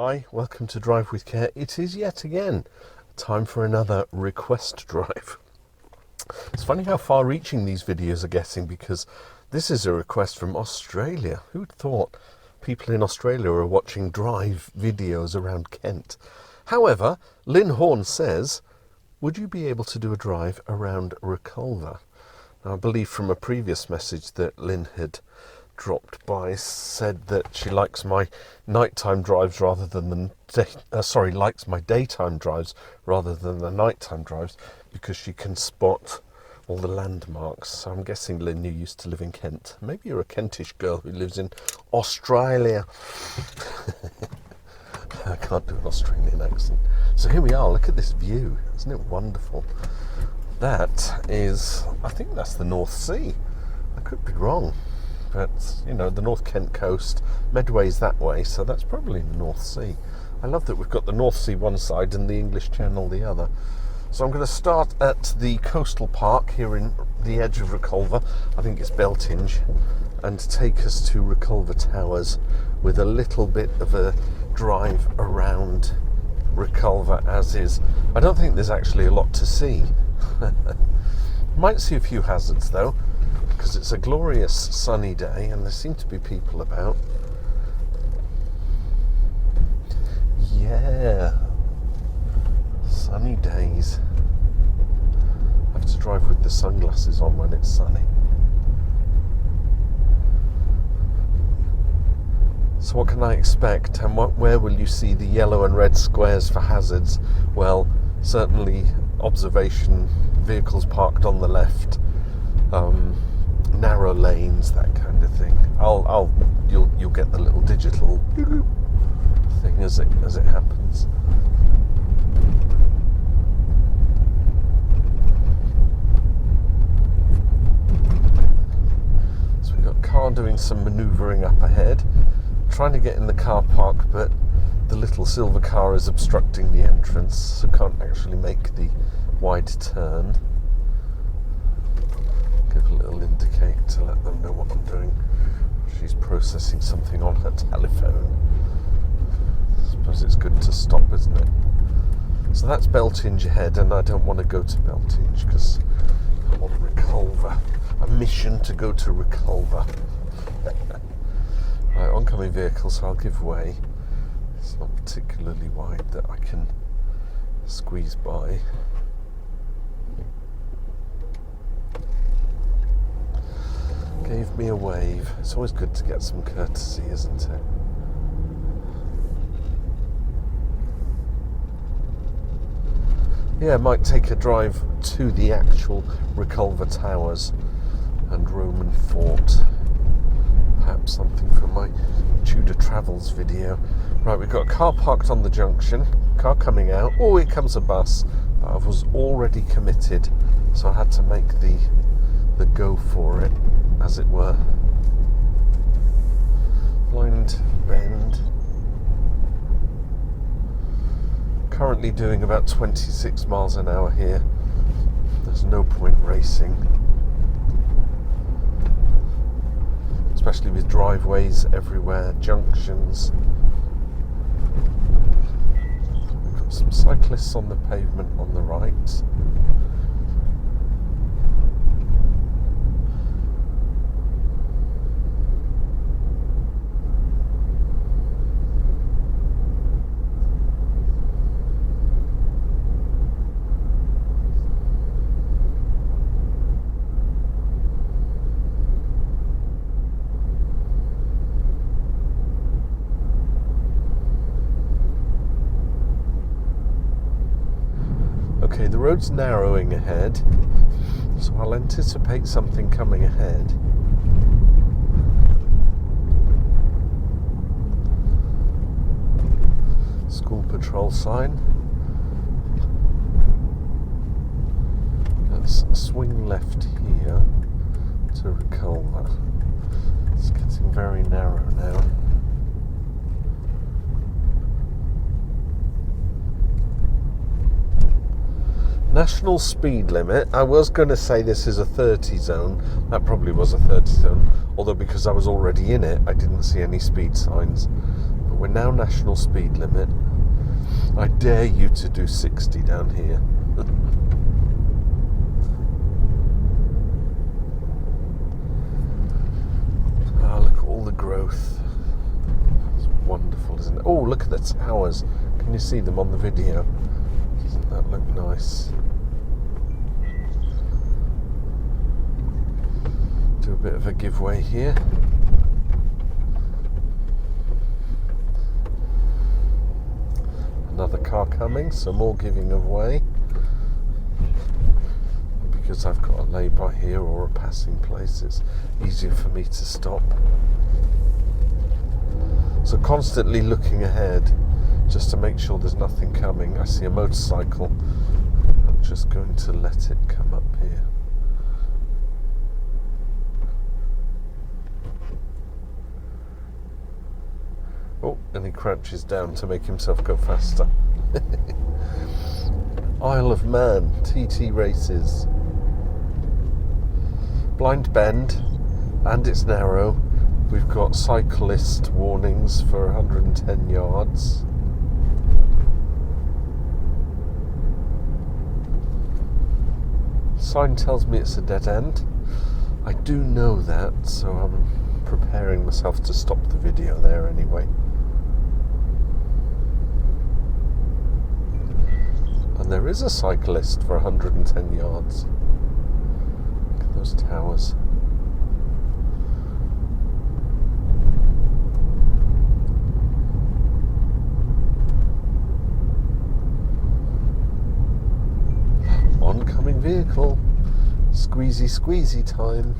Hi, welcome to Drive with Care. It is yet again time for another request drive. It's funny how far-reaching these videos are getting, because this is a request from Australia. Who'd thought people in Australia are watching drive videos around Kent? However, Lynn Horn says, would you be able to do a drive around Reculver? Now, I believe from a previous message that Lynn had dropped by said that she likes my nighttime drives rather than likes my daytime drives rather than the nighttime drives, because she can spot all the landmarks. So I'm guessing, Lynn, you used to live in Kent. Maybe you're a Kentish girl who lives in Australia. I can't do an Australian accent. So here we are. Look at this view. Isn't it wonderful? That is, I think that's the North Sea. I could be wrong. But, you know, the North Kent coast, Medway's that way, so that's probably the North Sea. I love that we've got the North Sea one side and the English Channel the other. So I'm going to start at the coastal park here in the edge of Reculver, I think it's Beltinge, and take us to Reculver Towers with a little bit of a drive around Reculver as is. I don't think there's actually a lot to see. Might see a few hazards though, because it's a glorious sunny day and there seem to be people about. Yeah, sunny days. I have to drive with the sunglasses on when it's sunny. So what can I expect, and where will you see the yellow and red squares for hazards? Well, certainly observation vehicles parked on the left, narrow lanes, that kind of thing. You'll get the little digital thing as it happens. So we've got a car doing some manoeuvring up ahead, trying to get in the car park, but the little silver car is obstructing the entrance, so can't actually make the wide turn. Give a little indicate to let them know what I'm doing. She's processing something on her telephone. I suppose it's good to stop, isn't it? So that's Beltinge ahead, and I don't want to go to Beltinge because I want Reculver. A mission to go to Reculver. Right, oncoming vehicle, so I'll give way. It's not particularly wide that I can squeeze by. Gave me a wave. It's always good to get some courtesy, isn't it? Yeah, I might take a drive to the actual Reculver Towers and Roman Fort. Perhaps something from my Tudor Travels video. Right, we've got a car parked on the junction, car coming out. Oh, here comes a bus. But I was already committed, so I had to make the go for it, as it were. Blind bend. Currently doing about 26 miles an hour here. There's no point racing, especially with driveways everywhere, junctions. We've got some cyclists on the pavement on the right. Okay, the road's narrowing ahead, so I'll anticipate something coming ahead. School patrol sign. Let's swing left here to Reculver. It's getting very narrow now. National speed limit. I was going to say this is a 30 zone. That probably was a 30 zone. Although because I was already in it, I didn't see any speed signs. But we're now national speed limit. I dare you to do 60 down here. Ah, look at all the growth. It's wonderful, isn't it? Oh, look at the towers. Can you see them on the video? Doesn't that look nice? Do a bit of a giveaway here. Another car coming, so more giving away. Because I've got a lay-by here or a passing place, it's easier for me to stop. So constantly looking ahead just to make sure there's nothing coming. I see a motorcycle. I'm just going to let it come up here. Oh, and he crouches down to make himself go faster. Isle of Man, TT races. Blind bend, and it's narrow. We've got cyclist warnings for 110 yards. Sign tells me it's a dead end. I do know that, so I'm preparing myself to stop the video there anyway. And there is a cyclist for 110 yards. Look at those towers. Oncoming vehicle. Squeezy, squeezy time.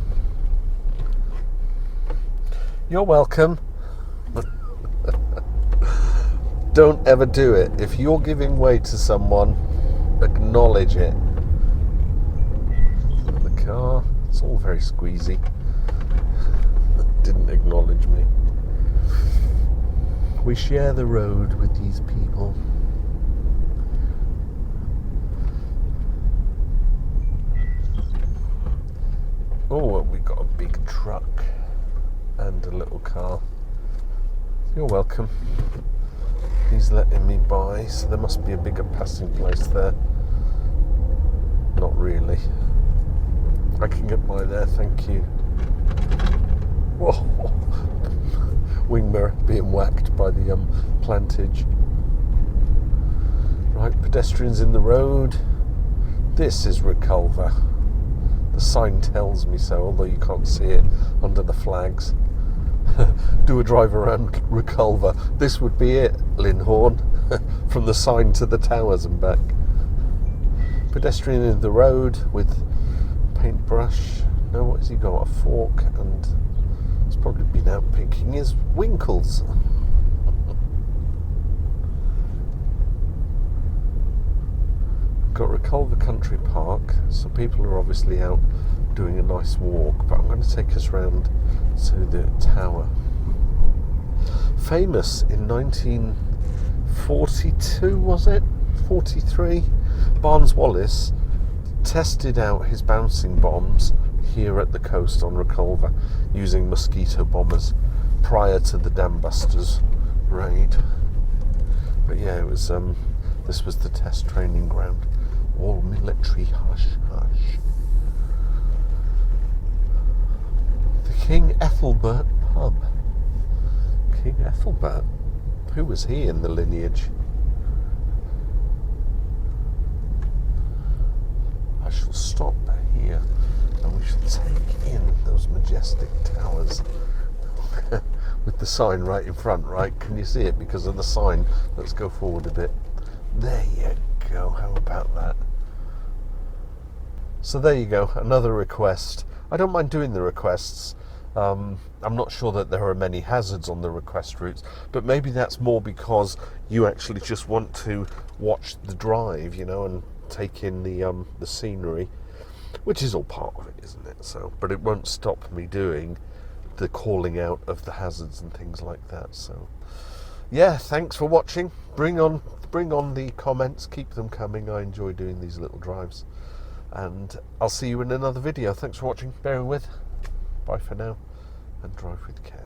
You're welcome. Don't ever do it. If you're giving way to someone, acknowledge it. The car, it's all very squeezy. Didn't acknowledge me. We share the road with these people. Oh, we got a big truck and a little car. You're welcome. He's letting me by, so there must be a bigger passing place there. Not really. I can get by there, thank you. Whoa! Wing mirror being whacked by the plantage. Right, pedestrians in the road. This is Reculver. The sign tells me so, although you can't see it under the flags. Do a drive around Reculver. This would be it, Linhorn. From the sign to the towers and back. Pedestrian in the road with paintbrush. No, what has he got? A fork, and he's probably been out picking his winkles. Got Reculver Country Park, so people are obviously out doing a nice walk, but I'm going to take us round to the tower. Famous in 1942, was it? 43? Barnes Wallis tested out his bouncing bombs here at the coast on Reculver using mosquito bombers prior to the Dam Busters raid. But yeah, it was this was the test training ground. All military, hush, hush. The King Ethelbert pub. King Ethelbert? Who was he in the lineage? I shall stop here and we shall take in those majestic towers. With the sign right in front, right? Can you see it because of the sign? Let's go forward a bit. There you go, how about that? So there you go, another request. I don't mind doing the requests. I'm not sure that there are many hazards on the request routes, but maybe that's more because you actually just want to watch the drive, you know, and take in the scenery, which is all part of it, isn't it? So, but it won't stop me doing the calling out of the hazards and things like that. So yeah, thanks for watching. Bring on the comments, keep them coming. I enjoy doing these little drives, and I'll see you in another video. Thanks for watching, bearing with. Bye for now, and drive with care.